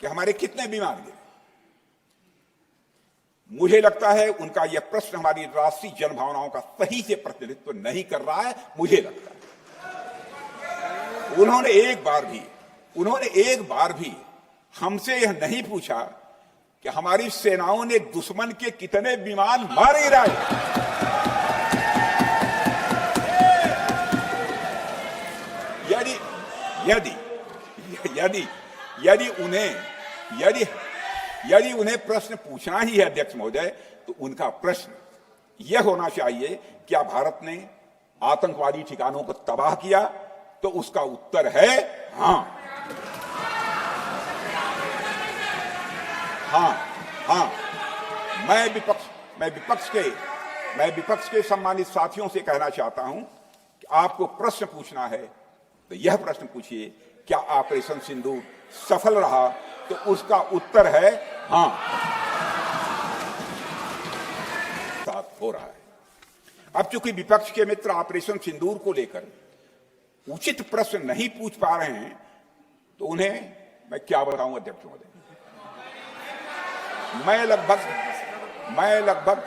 कि हमारे कितने बीमार गिरे। मुझे लगता है उनका यह प्रश्न हमारी राष्ट्रीय जनभावनाओं का सही से प्रतिनिधित्व नहीं कर रहा है। मुझे लगता है उन्होंने एक बार भी हमसे यह नहीं पूछा कि हमारी सेनाओं ने दुश्मन के कितने विमान मार गिराए। यदि उन्हें प्रश्न पूछना ही है अध्यक्ष महोदय, तो उनका प्रश्न यह होना चाहिए, क्या भारत ने आतंकवादी ठिकानों को तबाह किया? तो उसका उत्तर है हां। मैं विपक्ष के सम्मानित साथियों से कहना चाहता हूं कि आपको प्रश्न पूछना है तो यह प्रश्न पूछिए, क्या ऑपरेशन सिंदूर सफल रहा? तो उसका उत्तर है हां। साथ हो रहा है। अब चूंकि विपक्ष के मित्र ऑपरेशन सिंदूर को लेकर उचित प्रश्न नहीं पूछ पा रहे हैं, तो उन्हें मैं क्या बताऊं अध्यक्ष महोदय। मैं लगभग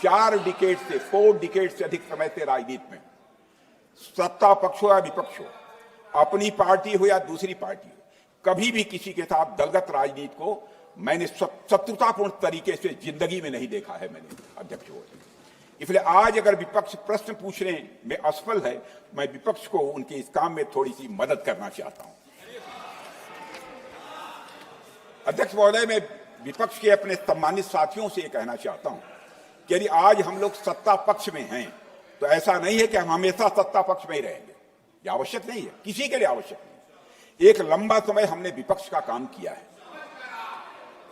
4 डिकेड से अधिक समय से राजनीति में, सत्ता पक्ष हो या विपक्ष हो, अपनी पार्टी हो या दूसरी पार्टी हो, कभी भी किसी के साथ दलगत राजनीति को मैंने शत्रुतापूर्ण तरीके से जिंदगी में नहीं देखा है मैंने अध्यक्ष महोदय। इसलिए आज अगर विपक्ष प्रश्न पूछने में असफल है, मैं विपक्ष को उनके इस काम में थोड़ी सी मदद करना चाहता हूं। अध्यक्ष महोदय, मैं विपक्ष के अपने सम्मानित साथियों से कहना चाहता हूं कि यदि आज हम लोग सत्ता पक्ष में हैं, तो ऐसा नहीं है कि हम हमेशा सत्ता पक्ष में ही रहेंगे। यह आवश्यक नहीं है, किसी के लिए आवश्यक नहीं। एक लंबा समय हमने विपक्ष का काम किया है।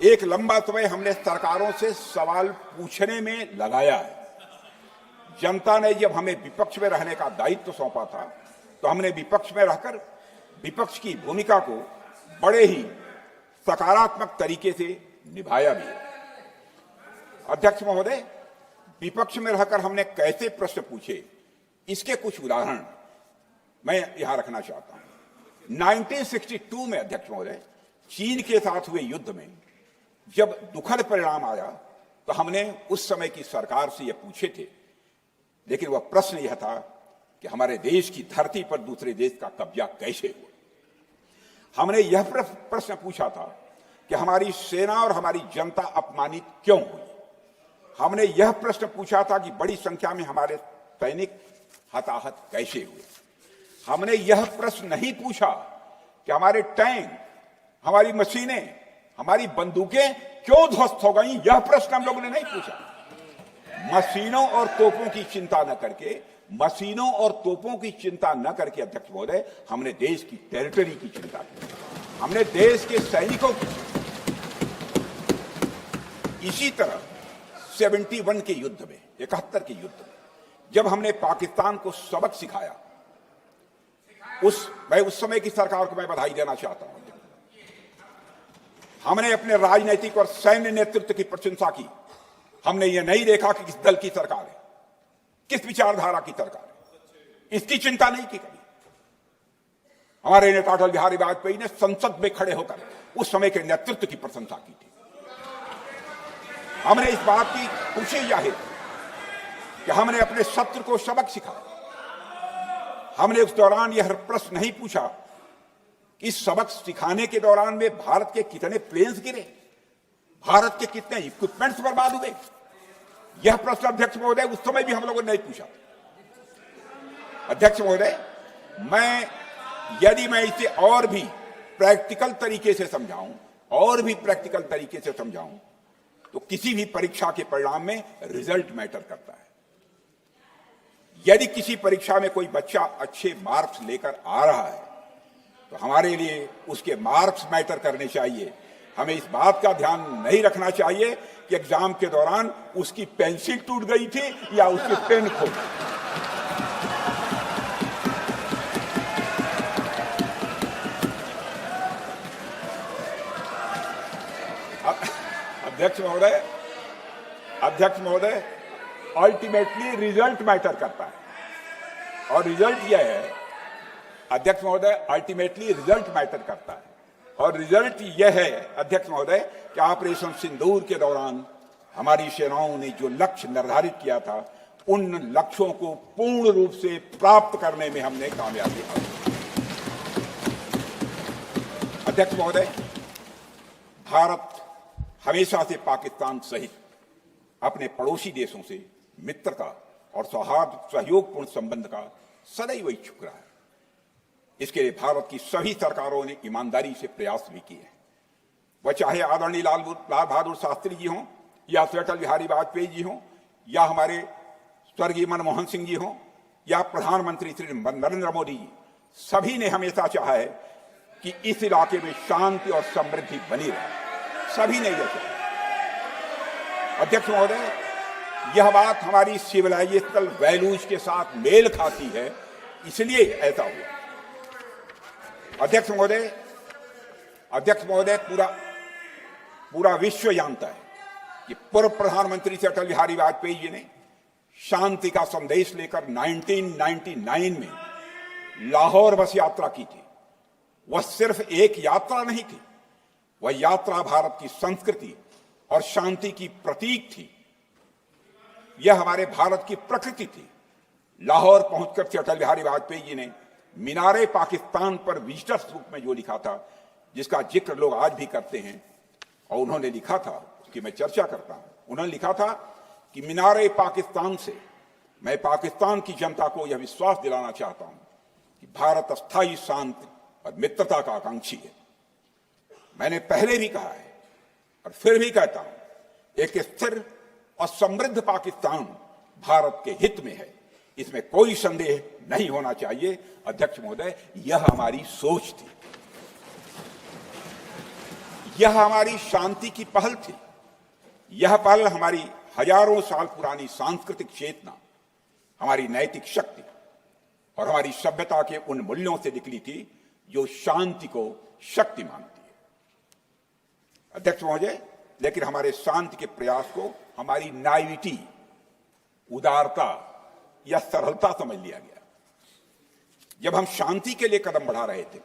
एक लंबा समय हमने सरकारों से सवाल पूछने में लगाया है। जनता ने जब हमें विपक्ष में रहने का दायित्व सौंपा था, तो हमने विपक्ष में रहकर विपक्ष की भूमिका को बड़े ही सकारात्मक तरीके से निभाया भी है। अध्यक्ष महोदय, विपक्ष में रहकर हमने कैसे प्रश्न पूछे, इसके कुछ उदाहरण मैं यहां रखना चाहता हूं। 1962 में अध्यक्ष महोदय, चीन के साथ हुए युद्ध में जब दुखद परिणाम आया, तो हमने उस समय की सरकार से यह पूछे थे, लेकिन वह प्रश्न यह था कि हमारे देश की धरती पर दूसरे देश का कब्जा कैसे हुआ। हमने यह प्रश्न पूछा था कि हमारी सेना और हमारी जनता अपमानित क्यों हुई। हमने यह प्रश्न पूछा था कि बड़ी संख्या में हमारे सैनिक हताहत कैसे हुए। हमने यह प्रश्न नहीं पूछा कि हमारे टैंक, हमारी मशीनें, हमारी बंदूकें क्यों ध्वस्त हो गई। यह प्रश्न हम लोगों ने नहीं पूछा। मशीनों और तोपों की चिंता न करके अध्यक्ष महोदय, हमने देश की टेरिटरी की चिंता की, हमने देश के सैनिकों की। इसी तरह 71 के युद्ध में, 71 के युद्ध में जब हमने पाकिस्तान को सबक सिखाया, मैं उस समय की सरकार को मैं बधाई देना चाहता हूं। हमने अपने राजनीतिक और सैन्य नेतृत्व की प्रशंसा की। हमने ये नहीं देखा कि किस दल की सरकार है, किस विचारधारा की सरकार है, इसकी चिंता नहीं की कभी। हमारे नेता अटल बिहारी वाजपेयी ने संसद में खड़े होकर उस समय के नेतृत्व की प्रशंसा की थी। हमने इस बात की खुशी जाहिर कि हमने अपने शत्रु को सबक सिखाया। हमने उस दौरान यह प्रश्न नहीं पूछा कि इस सबक सिखाने के दौरान में भारत के कितने प्लेन्स गिरे, भारत के कितने इक्विपमेंट्स बर्बाद हुए। यह प्रश्न अध्यक्ष महोदय उस समय भी हम लोगों ने नहीं पूछा। अध्यक्ष महोदय, यदि मैं इसे और भी प्रैक्टिकल तरीके से समझाऊं, तो किसी भी परीक्षा के परिणाम में रिजल्ट मैटर करता है। यदि किसी परीक्षा में कोई बच्चा अच्छे मार्क्स लेकर आ रहा है, तो हमारे लिए उसके मार्क्स मैटर करने चाहिए। हमें इस बात का ध्यान नहीं रखना चाहिए कि एग्जाम के दौरान उसकी पेंसिल टूट गई थी या उसकी पेन खो गई। अध्यक्ष महोदय, अल्टीमेटली रिजल्ट मैटर करता है, और रिजल्ट यह है अध्यक्ष महोदय, अल्टीमेटली रिजल्ट मैटर करता है। और रिजल्ट यह है अध्यक्ष महोदय कि ऑपरेशन सिंदूर के दौरान हमारी सेनाओं ने जो लक्ष्य निर्धारित किया था उन लक्ष्यों को पूर्ण रूप से प्राप्त करने में हमने कामयाबी हासिल की। अध्यक्ष महोदय, भारत हमेशा से पाकिस्तान सहित अपने पड़ोसी देशों से मित्रता और सौहार्द सहयोगपूर्ण संबंध का सदैव इच्छुक रहा है। इसके लिए भारत की सभी सरकारों ने ईमानदारी से प्रयास भी किए हैं। वह चाहे आदरणीय लाल बहादुर शास्त्री जी हों या श्री अटल बिहारी वाजपेयी जी हों या हमारे स्वर्गीय मनमोहन सिंह जी हों या प्रधानमंत्री श्री नरेंद्र मोदी जी, सभी ने हमेशा चाहा है कि इस इलाके में शांति और समृद्धि बनी रहे। सभी ने यह चाहा। अध्यक्ष महोदय, यह बात हमारी सिविलाइजेशनल वैल्यूज के साथ मेल खाती है, इसलिए ऐसा हुआ। अध्यक्ष महोदय, पूरा विश्व जानता है कि पूर्व प्रधानमंत्री से अटल बिहारी वाजपेयी जी ने शांति का संदेश लेकर 1999 में लाहौर बस यात्रा की थी। वह सिर्फ एक यात्रा नहीं थी, वह यात्रा भारत की संस्कृति और शांति की प्रतीक थी। यह हमारे भारत की प्रकृति थी। लाहौर पहुंचकर श्री अटल बिहारी वाजपेयी जी ने मीनारे पाकिस्तान पर विजिटर्स बुक में जो लिखा था, जिसका जिक्र लोग आज भी करते हैं, और उन्होंने लिखा था, उसकी मैं चर्चा करता हूं। उन्होंने लिखा था कि मीनारे पाकिस्तान से मैं पाकिस्तान की जनता को यह विश्वास दिलाना चाहता हूं कि भारत अस्थायी शांति और मित्रता का आकांक्षी है। मैंने पहले भी कहा है और फिर भी कहता हूं, एक स्थिर और समृद्ध पाकिस्तान भारत के हित में है, इसमें कोई संदेह नहीं होना चाहिए। अध्यक्ष महोदय, यह हमारी सोच थी, यह हमारी शांति की पहल थी। यह पहल हमारी हजारों साल पुरानी सांस्कृतिक चेतना, हमारी नैतिक शक्ति और हमारी सभ्यता के उन मूल्यों से निकली थी जो शांति को शक्ति मानती है। अध्यक्ष महोदय, लेकिन हमारे शांति के प्रयास को हमारी नाइविटी, उदारता या सरलता समझ लिया गया। जब हम शांति के लिए कदम बढ़ा रहे थे,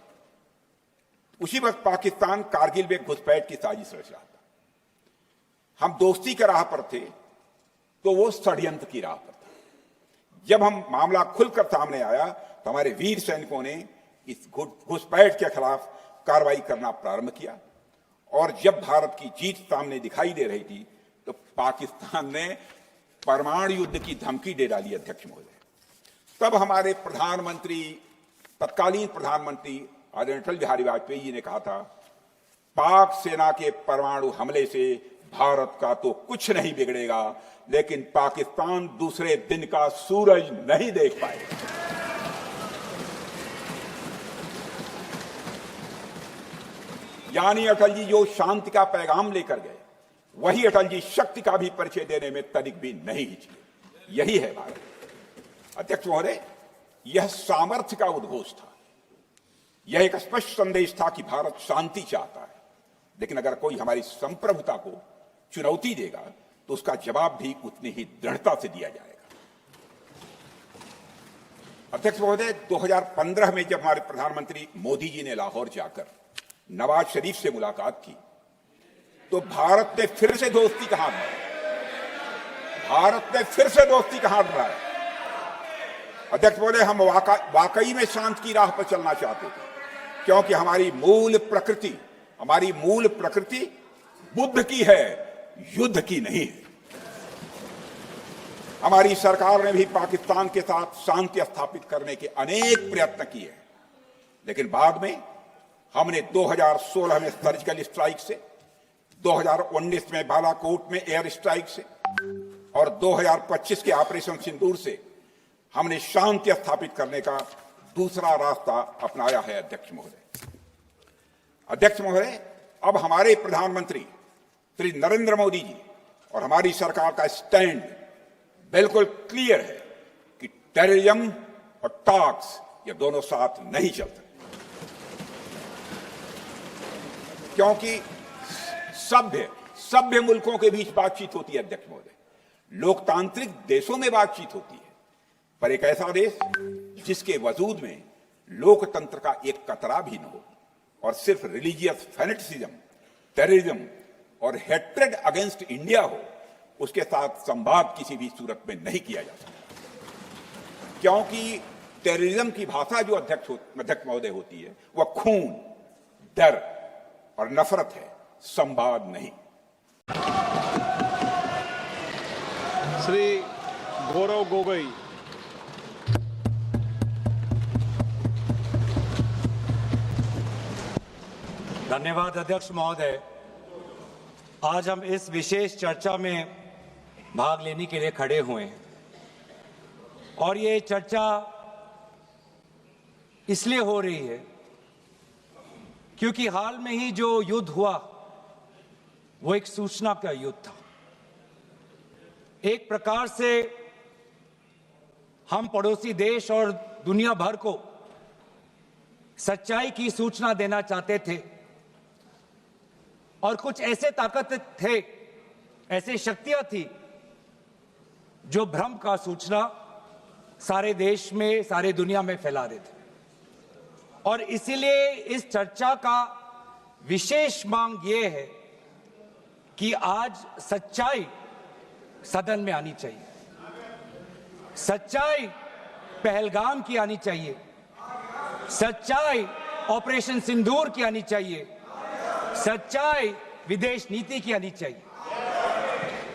उसी वक्त पाकिस्तान कारगिल में घुसपैठ की साजिश रच रहा था। हम दोस्ती के राह पर थे तो वो षड्यंत्र की राह पर था। जब हम मामला खुलकर सामने आया तो हमारे वीर सैनिकों ने इस घुसपैठ के खिलाफ कार्रवाई करना प्रारंभ किया, और जब भारत की जीत सामने दिखाई दे रही थी तो पाकिस्तान ने परमाणु युद्ध की धमकी दे डाली। अध्यक्ष महोदय, तब हमारे तत्कालीन प्रधानमंत्री आदरणीय अटल बिहारी वाजपेयी जी ने कहा था, पाक सेना के परमाणु हमले से भारत का तो कुछ नहीं बिगड़ेगा, लेकिन पाकिस्तान दूसरे दिन का सूरज नहीं देख पाएगा। यानी अटल जी जो शांति का पैगाम लेकर गए, वही अटल जी शक्ति का भी परिचय देने में तनिक भी नहीं हिचके। यही है भारत। अध्यक्ष महोदय, यह सामर्थ्य का उद्घोष था। यह एक स्पष्ट संदेश था कि भारत शांति चाहता है, लेकिन अगर कोई हमारी संप्रभुता को चुनौती देगा तो उसका जवाब भी उतनी ही दृढ़ता से दिया जाएगा। अध्यक्ष महोदय, 2015 में जब हमारे प्रधानमंत्री मोदी जी ने लाहौर जाकर नवाज शरीफ से मुलाकात की तो भारत ने फिर से दोस्ती का हाथ बढ़ाया। अध्यक्ष महोदय, हम वाकई में शांति की राह पर चलना चाहते थे, क्योंकि हमारी मूल प्रकृति बुद्ध की है, युद्ध की नहीं है। हमारी सरकार ने भी पाकिस्तान के साथ शांति स्थापित करने के अनेक प्रयत्न किए, लेकिन बाद में हमने 2016 में सर्जिकल स्ट्राइक से, 2019 में बालाकोट में एयर स्ट्राइक से और 2025 के ऑपरेशन सिंदूर से हमने शांति स्थापित करने का दूसरा रास्ता अपनाया है। अध्यक्ष महोदय, अब हमारे प्रधानमंत्री श्री नरेंद्र मोदी जी और हमारी सरकार का स्टैंड बिल्कुल क्लियर है कि टेररिज्म और टॉक्स ये दोनों साथ नहीं चल सकते, क्योंकि सभ्य मुल्कों के बीच बातचीत होती है। अध्यक्ष महोदय, लोकतांत्रिक देशों में बातचीत होती है, पर एक ऐसा देश जिसके वजूद में लोकतंत्र का एक कतरा भी न हो और सिर्फ रिलीजियस फैनेटिसिज्म, टेररिज्म और हेट्रेड अगेंस्ट इंडिया हो, उसके साथ संवाद किसी भी सूरत में नहीं किया जा सकता, क्योंकि टेररिज्म की भाषा जो अध्यक्ष महोदय होती है वह खून, डर और नफरत है, संवाद नहीं। श्री गौरव गोगोई। धन्यवाद अध्यक्ष महोदय। आज हम इस विशेष चर्चा में भाग लेने के लिए खड़े हुए हैं और ये चर्चा इसलिए हो रही है क्योंकि हाल में ही जो युद्ध हुआ वो एक सूचना का युद्ध था। एक प्रकार से हम पड़ोसी देश और दुनिया भर को सच्चाई की सूचना देना चाहते थे और कुछ ऐसे ताकत थे, ऐसी शक्तियां थी जो भ्रम का सूचना सारे देश में, सारे दुनिया में फैला रहे थे। और इसीलिए इस चर्चा का विशेष मांग ये है कि आज सच्चाई सदन में आनी चाहिए, सच्चाई पहलगाम की आनी चाहिए, सच्चाई ऑपरेशन सिंदूर की आनी चाहिए, सच्चाई विदेश नीति की आनी चाहिए।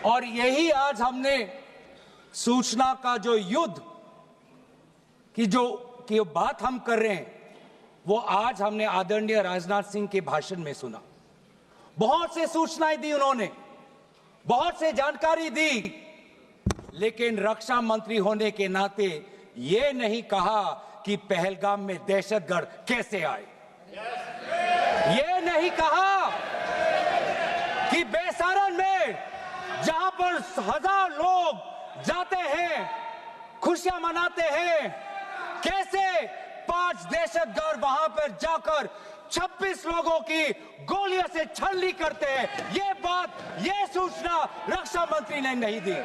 और यही आज हमने सूचना का जो युद्ध की जो बात हम कर रहे हैं वो आज हमने आदरणीय राजनाथ सिंह के भाषण में सुना। बहुत से सूचनाएं दी उन्होंने, बहुत से जानकारी दी, लेकिन रक्षा मंत्री होने के नाते ये नहीं कहा कि पहलगाम में दहशतगर्द कैसे आए, ये नहीं कहा कि बेसारन में जहां पर 1000 लोग जाते हैं, खुशियां मनाते हैं, कैसे 5 दहशतगर्द वहां पर जाकर 26 लोगों की गोलियों से छलनी करते हैं। ये बात, ये सूचना रक्षा मंत्री ने नहीं दी।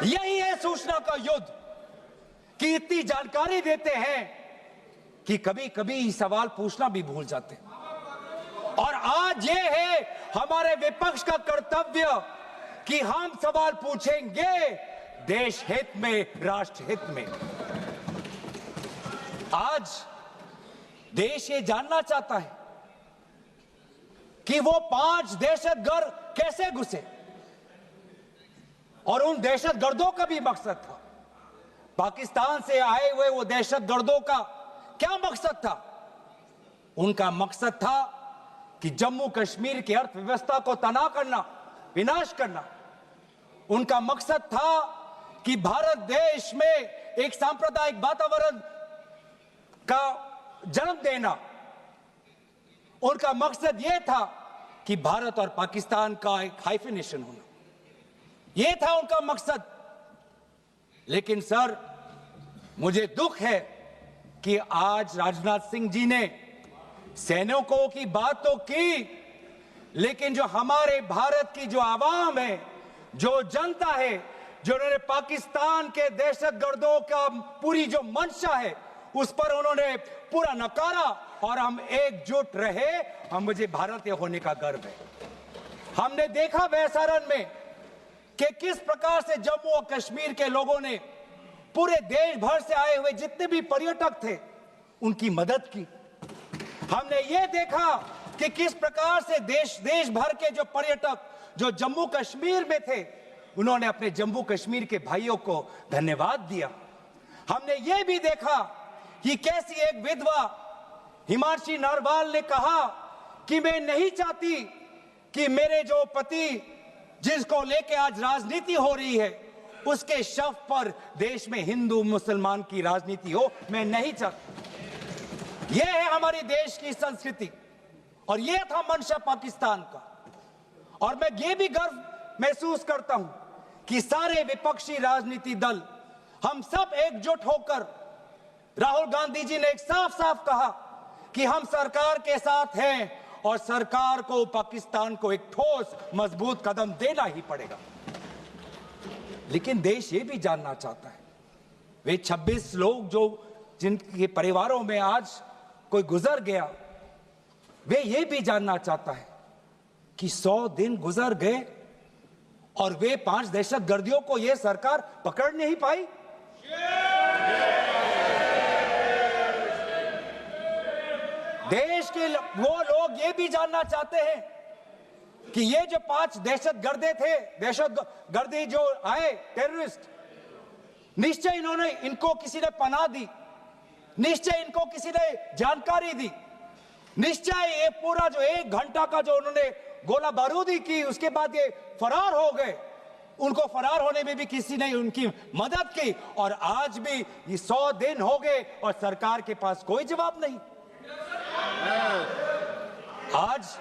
यही है सूचना का युद्ध कि इतनी जानकारी देते हैं कि कभी कभी सवाल पूछना भी भूल जाते हैं। और आज ये है हमारे विपक्ष का कर्तव्य कि हम सवाल पूछेंगे देश हित में, राष्ट्र हित में। आज देश ये जानना चाहता है कि वो 5 दहशतगर्द कैसे घुसे और उन दहशतगर्दों का भी मकसद था। पाकिस्तान से आए हुए वो दहशतगर्दों का क्या मकसद था? उनका मकसद था कि जम्मू कश्मीर की अर्थव्यवस्था को तनाव करना, विनाश करना। उनका मकसद था कि भारत देश में एक सांप्रदायिक वातावरण का जन्म देना। उनका मकसद यह था कि भारत और पाकिस्तान का एक हाइफिनेशन होना, यह था उनका मकसद। लेकिन सर, मुझे दुख है कि आज राजनाथ सिंह जी ने सैनिकों की बात तो की, लेकिन जो हमारे भारत की जो आवाम है, जो जनता है, जो उन्होंने पाकिस्तान के दहशतगर्दों का पूरी जो मंशा है उस पर उन्होंने पूरा नकारा। और हम एकजुट रहे, हम मुझे भारतीय होने का गर्व है। हमने देखा बेसारन में कि किस प्रकार से जम्मू और कश्मीर के लोगों ने पूरे देश भर से आए हुए जितने भी पर्यटक थे उनकी मदद की। हमने ये देखा कि किस प्रकार से देश भर के जो पर्यटक जो जम्मू कश्मीर में थे उन्होंने अपने जम्मू कश्मीर के भाइयों को धन्यवाद दिया। हमने ये भी देखा कि कैसी एक विधवा हिमांशी नरवाल ने कहा कि मैं नहीं चाहती कि मेरे जो पति जिसको लेके आज राजनीति हो रही है उसके शव पर देश में हिंदू मुसलमान की राजनीति हो, मैं नहीं चाहती। यह है हमारे देश की संस्कृति और यह था मंशा पाकिस्तान का। और मैं ये भी गर्व महसूस करता हूं कि सारे विपक्षी राजनीति दल हम सब एकजुट होकर, राहुल गांधी जी ने एक साफ साफ कहा कि हम सरकार के साथ हैं और सरकार को पाकिस्तान को एक ठोस मजबूत कदम देना ही पड़ेगा। लेकिन देश ये भी जानना चाहता है, वे 26 लोग जो जिनके परिवारों में आज कोई गुजर गया, वे ये भी जानना चाहता है कि 100 दिन गुजर गए और वे 5 दहशतगर्दियों को यह सरकार पकड़ नहीं पाई। देश के वो लोग ये भी जानना चाहते हैं कि ये जो 5 दहशतगर्दे थे, दहशतगर्दी जो आए टेररिस्ट, निश्चय इनको किसी ने पनाह दी, निश्चय इनको किसी ने जानकारी दी, निश्चय ये पूरा जो 1 घंटा का जो उन्होंने गोला बारूदी की, उसके बाद ये फरार हो गए, उनको फरार होने में भी किसी ने उनकी मदद की, और आज भी ये 100 दिन हो गए और सरकार के पास कोई जवाब नहीं। आज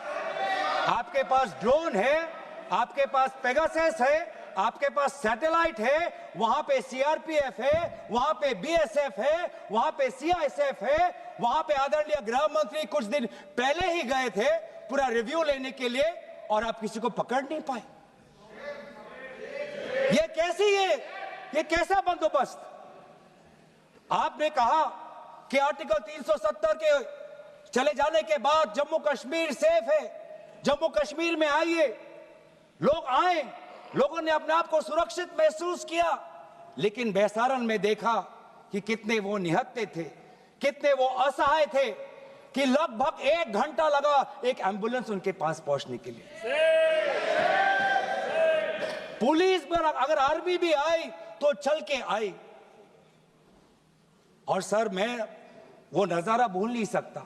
आपके पास ड्रोन है, आपके पास पेगासस है, आपके पास सैटेलाइट है, वहां पे सीआरपीएफ है, वहां पे बीएसएफ है, वहां पे सीआईएसएफ है, वहां पे आदरणीय गृह मंत्री कुछ दिन पहले ही गए थे पूरा रिव्यू लेने के लिए, और आप किसी को पकड़ नहीं पाए। ये कैसी है, ये कैसा बंदोबस्त? आपने कहा कि आर्टिकल 370 के चले जाने के बाद जम्मू कश्मीर सेफ है, जम्मू कश्मीर में आइए, लोग आए, लोगों ने अपने आप को सुरक्षित महसूस किया, लेकिन बेसारन में देखा कि कितने वो निहत्थे थे, कितने वो असहाय थे, कि लगभग 1 घंटा लगा एक एम्बुलेंस उनके पास पहुंचने के लिए। पुलिस पर अगर आर्मी भी आई तो चल के आई। और सर, मैं वो नजारा भूल नहीं सकता,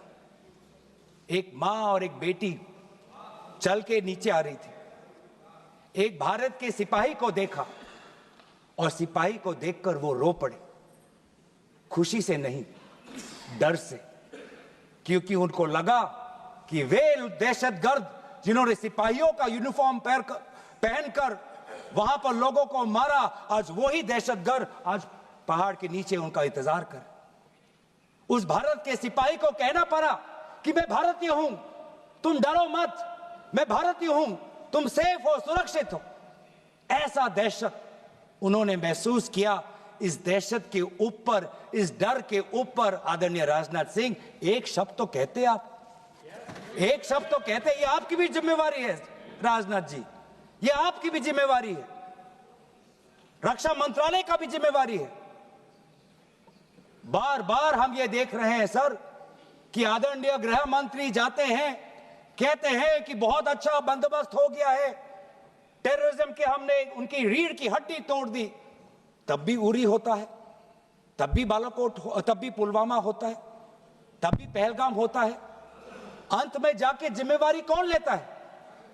एक मां और एक बेटी चल के नीचे आ रही थी, एक भारत के सिपाही को देखा और सिपाही को देखकर वो रो पड़े, खुशी से नहीं, डर से, क्योंकि उनको लगा कि वे दहशतगर्द जिन्होंने सिपाहियों का यूनिफॉर्म पहनकर वहां पर लोगों को मारा, आज वही दहशतगर्द आज पहाड़ के नीचे उनका इंतजार कर। उस भारत के सिपाही को कहना पड़ा कि मैं भारतीय हूं, तुम डरो मत, मैं भारतीय हूं, तुम सेफ हो, सुरक्षित हो। ऐसा दहशत उन्होंने महसूस किया। इस दहशत के ऊपर, इस डर के ऊपर आदरणीय राजनाथ सिंह एक शब्द तो कहते, आप एक शब्द तो कहते, ये आपकी भी जिम्मेवारी है राजनाथ जी, ये आपकी भी जिम्मेवारी है, रक्षा मंत्रालय का भी जिम्मेवारी है। बार बार हम ये देख रहे हैं सर कि आदरणीय गृह मंत्री जाते हैं, कहते हैं कि बहुत अच्छा बंदोबस्त हो गया है, टेररिज्म के हमने उनकी रीढ़ की हड्डी तोड़ दी, तब भी उरी होता है, तब भी बालाकोट, तब भी पुलवामा होता है, तब भी पहलगाम होता है। अंत में जाके जिम्मेवारी कौन लेता है?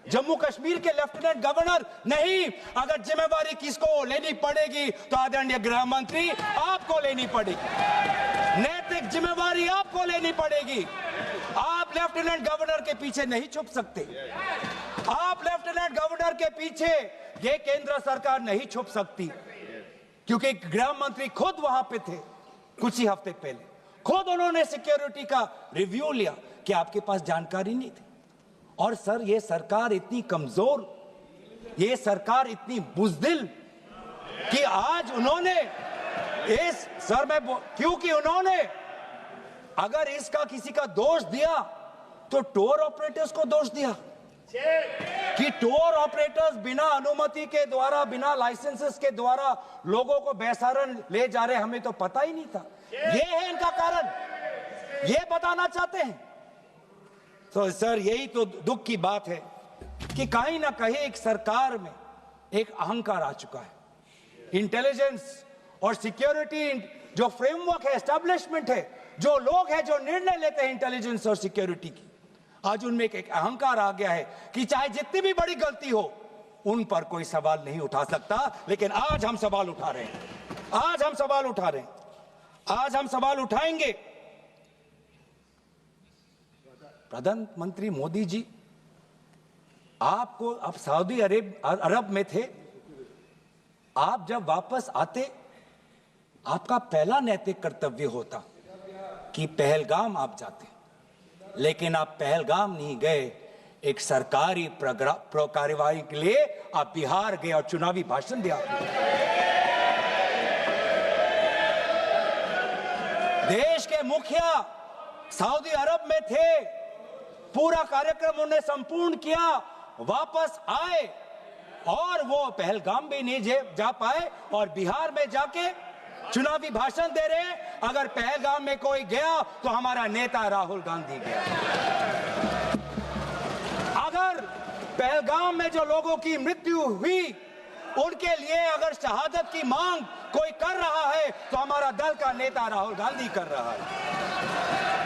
जम्मू कश्मीर के लेफ्टिनेंट गवर्नर नहीं। अगर जिम्मेवारी किसको लेनी पड़ेगी तो आदरणीय गृह मंत्री आपको लेनी पड़ेगी, नैतिक जिम्मेवारी आपको लेनी पड़ेगी। आप लेफ्टिनेंट गवर्नर के पीछे नहीं छुप सकते, आप लेफ्टिनेंट गवर्नर के पीछे ये केंद्र सरकार नहीं छुप सकती, क्योंकि गृह मंत्री खुद वहां पे थे कुछ ही हफ्ते पहले, खुद उन्होंने सिक्योरिटी का रिव्यू लिया कि आपके पास जानकारी नहीं थी। और सर, ये सरकार इतनी कमजोर, ये सरकार इतनी बुज़दिल कि आज उन्होंने इस सर में, क्योंकि उन्होंने अगर इसका किसी का दोष दिया तो टूर ऑपरेटर्स को दोष दिया कि टूर ऑपरेटर्स बिना अनुमति के द्वारा, बिना लाइसेंसेस के द्वारा लोगों को बेसहारा ले जा रहे, हमें तो पता ही नहीं था। ये है इनका कारण, ये बताना चाहते हैं। तो सर, यही तो दुख की बात है कि कहीं ना कहीं एक सरकार में एक अहंकार आ चुका है। इंटेलिजेंस और सिक्योरिटी जो फ्रेमवर्क है, एस्टैब्लिशमेंट है, जो लोग हैं जो निर्णय लेते हैं इंटेलिजेंस और सिक्योरिटी की, आज उनमें एक अहंकार आ गया है कि चाहे जितनी भी बड़ी गलती हो उन पर कोई सवाल नहीं उठा सकता। लेकिन आज हम सवाल उठा रहे हैं, आज हम सवाल उठा रहे हैं, आज हम सवाल उठाएंगे। प्रधानमंत्री मोदी जी, आपको, आप सऊदी अरब में थे, आप जब वापस आते आपका पहला नैतिक कर्तव्य होता कि पहलगाम आप जाते, लेकिन आप पहलगाम नहीं गए, एक सरकारी कार्यवाही के लिए आप बिहार गए और चुनावी भाषण दिया। देश के मुखिया सऊदी अरब में थे, पूरा कार्यक्रम उन्हें संपूर्ण किया, वापस आए और वो पहलगाम भी नहीं जा पाए और बिहार में जाके चुनावी भाषण दे रहे हैं। अगर पहलगाम में कोई गया तो हमारा नेता राहुल गांधी गया। अगर पहलगाम में जो लोगों की मृत्यु हुई उनके लिए अगर शहादत की मांग कोई कर रहा है तो हमारा दल का नेता राहुल गांधी कर रहा है।